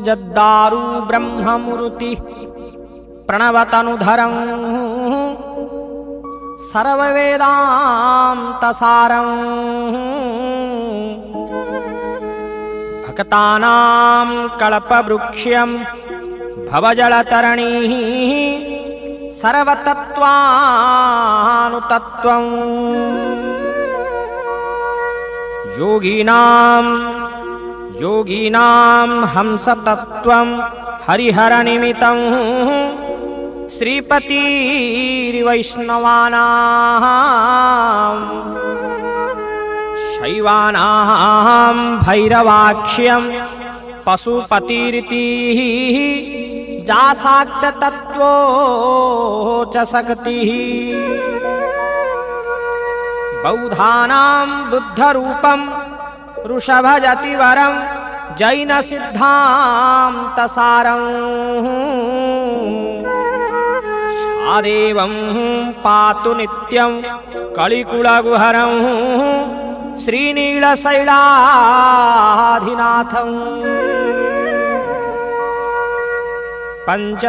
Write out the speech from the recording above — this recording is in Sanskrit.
जद्दारू ब्रह्ममूर्ति प्रणवतनुधरं सर्ववेदान्तसारं भक्तानां कल्पवृक्षं भवजलतरणिः सर्वतत्त्वानुतत्त्वं योगिनां हंसतत्त्वं हरिहरनिमित्तं श्रीपतिर्वैष्णवानां शैवानां भैरवाक्ष्यं पशुपतिरिति जासाक्ततत्त्वो च शक्तिः बौद्धानां बुद्धरूपं ऋषभजतिवरं जैनसिद्धान्तसारं शादेवं पातु नित्यं कलिकुलगुहरं श्रीनीलशैलाधिनाथं पंच